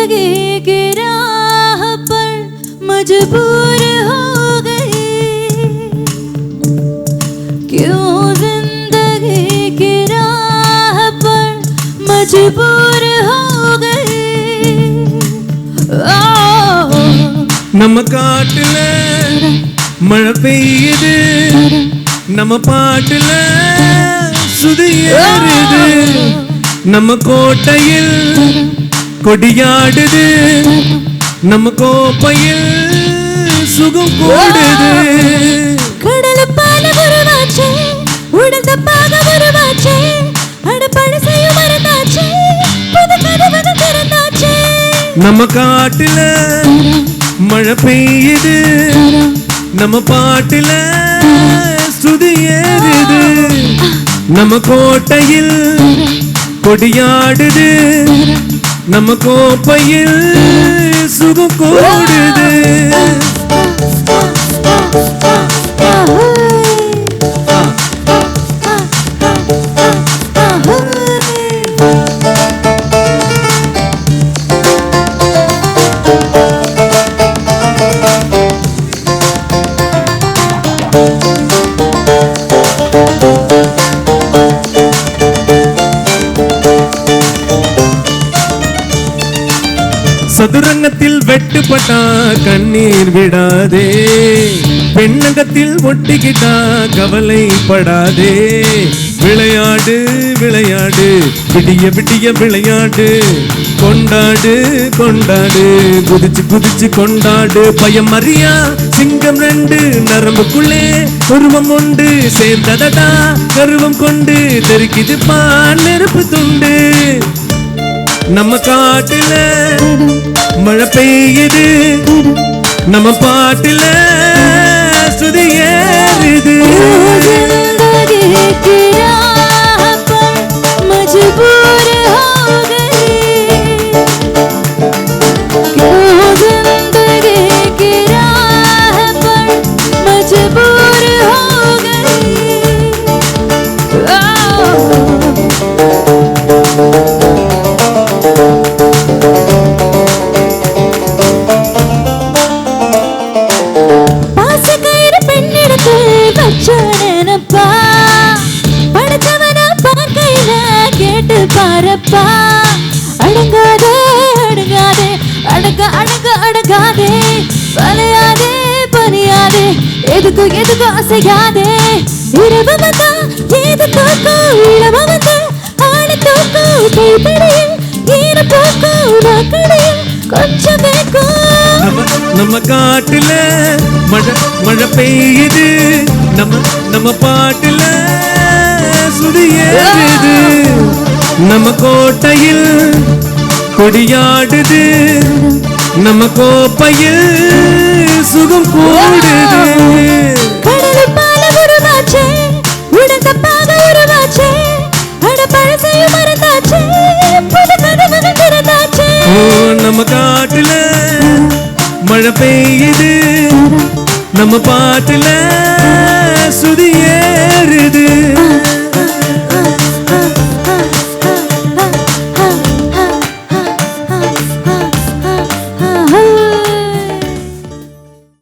जिंदगी की राह पर मजबूर हो गई, क्यों जिंदगी की राह पर मजबूर हो गई। நம்ம காட்டுல மழை பெய்யுது, நம்ம பாட்டுல சுதி ஏறுது, நம்ம கோட்டையில் கொடியாடுது, நம்ம கோப்பையில் சுகம் கூடுது. கடல பால உருவாச்சே, உடல் தப்பாக உருவாச்சே, அடப்பழ செய்யும் மறந்தாச்சே, புது கதவு திறந்தாச்சே. நம்ம காட்டுல மழை பெய்யுது, நம்ம பாட்டுல சுதி ஏறுது, நம்ம கோட்டையில் கொடியாடுது, நம்ம கோப்பையில் சுகம் கூடுது. சதுரங்கத்தில் வெட்டுப்பட்டா கண்ணீர் விடாதே, பெண்ணகத்தில் ஒட்டிக்கிட்டா கவலைப்படாதே. விளையாடு விளையாடு விடிய விடிய விளையாடு, கொண்டாடு கொண்டாடு குதிச்சு குதிச்சு கொண்டாடு. பயம் அறியா சிங்கம் ரெண்டு நரம்புக்குள்ளே உருவம் உண்டு, சேர்ந்ததடா கருவம் கொண்டு தெரிக்குது பான் நெருப்பு துண்டு. நம்ம காட்டுல மழை பெய்யுது, நம்ம பாட்டுல சுதி ஏறுது. मजबूर हो गई, क्यों जिंदगी की राह पर मजबूर हो गई। பாரப்பா அடங்காதே அடங்காதே அடங்க அடங்க அடங்காதே, பலையாதே பனியாதே எதுக்கு எதுக்கு அசையாதே. இரவு வந்தா ஏது தூக்கும், இளவ வந்து ஆள தூக்கும், கைப்படியில் ஈர போக்கும், நாக்கடியில் கொஞ்சம் வேக்கும். நம்ம காட்டுல மழை மழை பெய்யுது, நம்ம பாட்டுல சுதி ஏறுது, நம்ம கோட்டையில் கொடியாடுது, நம்ம கோப்பையில் சுகம் கூடுது. கடல் பால உருவாச்சே, உடல் தப்பாக உருவாச்சே, அடப்பழ செய்யும் மறந்தாச்சே, புது கதவு திறந்தாச்சே. நம்ம காட்டுல மழை பெய்யுது, நம்ம பாட்டுல